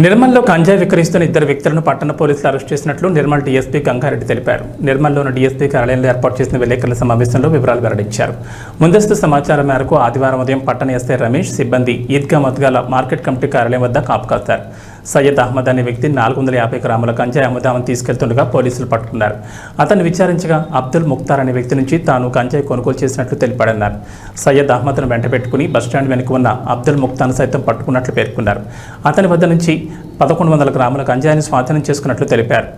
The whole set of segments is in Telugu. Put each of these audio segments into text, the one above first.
నిర్మల్లో గంజాయి విక్రయిస్తున్న ఇద్దరు వ్యక్తులను పట్టణ పోలీసులు అరెస్ట్ చేసినట్లు నిర్మల్ డీఎస్పీ గంగారెడ్డి తెలిపారు. నిర్మల్లోని డీఎస్పీ కార్యాలయంలో ఏర్పాటు చేసిన విలేకరుల సమావేశంలో వివరాలు వెల్లడించారు. ముందస్తు సమాచారం మేరకు ఆదివారం ఉదయం పట్టణ ఎస్ఐ రమేష్ సిబ్బంది ఈద్గా మద్గాల మార్కెట్ కమిటీ కార్యాలయం వద్ద కాపు కాస్తారు. సయ్యద్ అహ్మద్ అనే వ్యక్తి 450 గ్రాముల గంజాయి అమ్ముదామని తీసుకెళ్తుండగా పోలీసులు పట్టుకున్నారు. అతన్ని విచారించగా అబ్దుల్ ముక్తార్ అనే వ్యక్తి నుంచి తాను గంజాయి కొనుగోలు చేసినట్లు తెలిపాడన్నారు. సయ్యద్ అహ్మద్ను వెంట పెట్టుకుని బస్టాండ్ వెనుక ఉన్న అబ్దుల్ ముక్తార్ను సైతం పట్టుకున్నట్లు పేర్కొన్నారు. అతని వద్ద నుంచి 1100 గ్రాముల గంజాయిని స్వాధీనం చేసుకున్నట్లు తెలిపారు.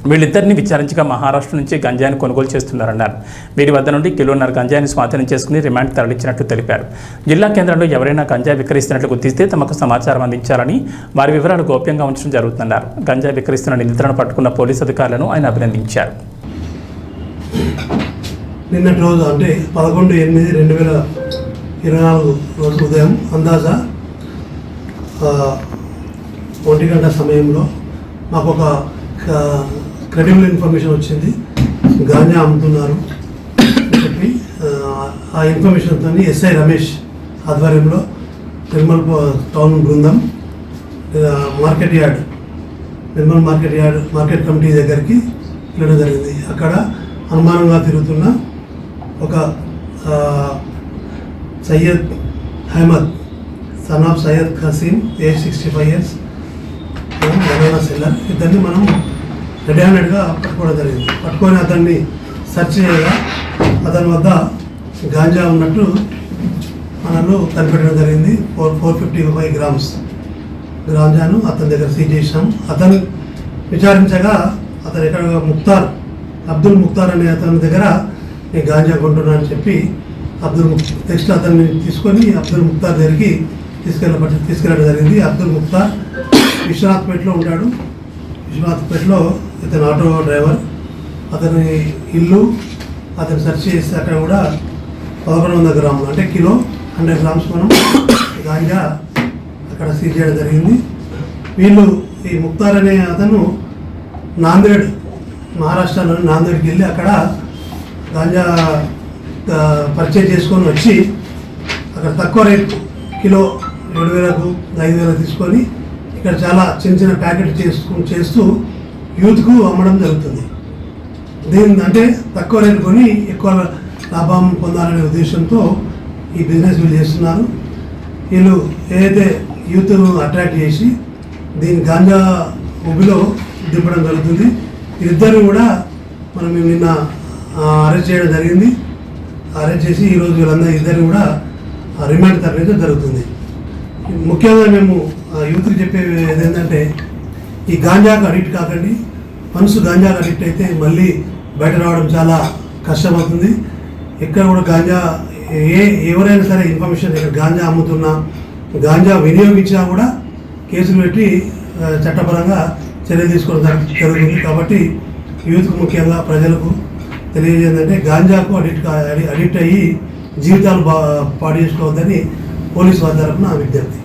వీళ్ళిద్దరిని విచారించగా మహారాష్ట్ర నుంచి గంజాయిని కొనుగోలు చేస్తున్నారన్నారు. వీరి వద్ద నుండి కిలోన్నర గంజాయిని స్వాధీనం చేసుకుని రిమాండ్ తరలించినట్లు తెలిపారు. జిల్లా కేంద్రంలో ఎవరైనా గంజాయి విక్రయిస్తున్నట్లు గుర్తిస్తే తమకు సమాచారం అందించాలని, వారి వివరాలు గోప్యంగా ఉంచడం జరుగుతుందన్నారు. గంజాయి విక్రయిస్తున్న నిందితులను పట్టుకున్న పోలీసు అధికారులను ఆయన అభినందించారు. నిన్నటి రోజు అంటే 11/8/2024 రోజు ఉదయం అందాజా 1 గంట సమయంలో మాకు ఒక క్రెడిబుల్ ఇన్ఫర్మేషన్ వచ్చింది. గాంజా అమ్ముతున్నారు చెప్పి ఆ ఇన్ఫర్మేషన్తో ఎస్ఐ రమేష్ ఆధ్వర్యంలో నిర్మల్ టౌన్ బృందం నిర్మల్ మార్కెట్ కమిటీ దగ్గరికి వెళ్ళడం జరిగింది. అక్కడ అనుమానంగా తిరుగుతున్న ఒక Syed Ahmed son of Syed Khasim age 65 years banana seller, ఇద్దరిని మనం రెడ్ హ్యాండెడ్గా పట్టుకోవడం జరిగింది. పట్టుకొని అతన్ని సెర్చ్ చేయగా అతని వద్ద గాంజా ఉన్నట్టు మనలో కనిపెట్టడం జరిగింది. 455 గ్రామ్స్ గాంజాను అతని దగ్గర సీజ్ చేసినాం. అతను విచారించగా అతను ఎక్కడ అబ్దుల్ ముక్తార్ అనే అతని దగ్గర నేను గాంజా కొంటున్నా అని చెప్పి నెక్స్ట్ అతన్ని తీసుకొని అబ్దుల్ ముక్తార్ దగ్గరికి తీసుకెళ్ళడం జరిగింది. అబ్దుల్ ముక్తార్ విశ్వనాథ్పేటలో ఉంటాడు. విశ్వనాథ్పేటలో ఇతను ఆటో డ్రైవర్. అతని ఇల్లు అతను సెర్చ్ చేస్తే అక్కడ కూడా 1100 గ్రాములు అంటే కిలో 100 గ్రామ్స్ మనం గాంజా అక్కడ సీజ్ చేయడం జరిగింది. వీళ్ళు ఈ ముక్తార్ అనే అతను నాందేడ్, మహారాష్ట్రలోని నాందేడ్కి వెళ్ళి అక్కడ గాంజా పర్చేజ్ చేసుకొని వచ్చి అక్కడ తక్కువ రేటు కిలో 7,000కు 5,000 తీసుకొని ఇక్కడ చాలా చిన్న ప్యాకెట్ చేస్తూ యూత్కు అమ్మడం జరుగుతుంది. దీని అంటే తక్కువ రేటు కొని ఎక్కువ లాభం పొందాలనే ఉద్దేశంతో ఈ బిజినెస్ వీళ్ళు చేస్తున్నారు. వీళ్ళు ఏదైతే యూత్ను అట్రాక్ట్ చేసి దీని గాంజా ఉబిలో దింపడం జరుగుతుంది. వీరిద్దరు కూడా మేము నిన్న అరెస్ట్ చేయడం జరిగింది. అరెస్ట్ చేసి ఈరోజు ఇద్దరిని కూడా రిమాండ్ తరలించడం జరుగుతుంది. ముఖ్యంగా మేము యూత్కి చెప్పేది ఏంటంటే ఈ గాంజాకు అడిక్ట్ కాకండి. మనసు గాంజాకు అడిక్ట్ అయితే మళ్ళీ బయట రావడం చాలా కష్టమవుతుంది. ఎక్కడ కూడా గాంజా ఎవరైనా సరే ఇన్ఫర్మేషన్ ఇక్కడ గాంజా అమ్ముతున్నా, గాంజా వినియోగించినా కూడా కేసులు పెట్టి చట్టపరంగా చర్య తీసుకోవడం జరుగుతుంది. కాబట్టి యూత్కు ముఖ్యంగా ప్రజలకు తెలియజేయంటే గాంజాకు అడిక్ట్ అయ్యి జీవితాలు పాడు చేసుకోవద్దని పోలీసు వారి తరఫున విజ్ఞప్తి.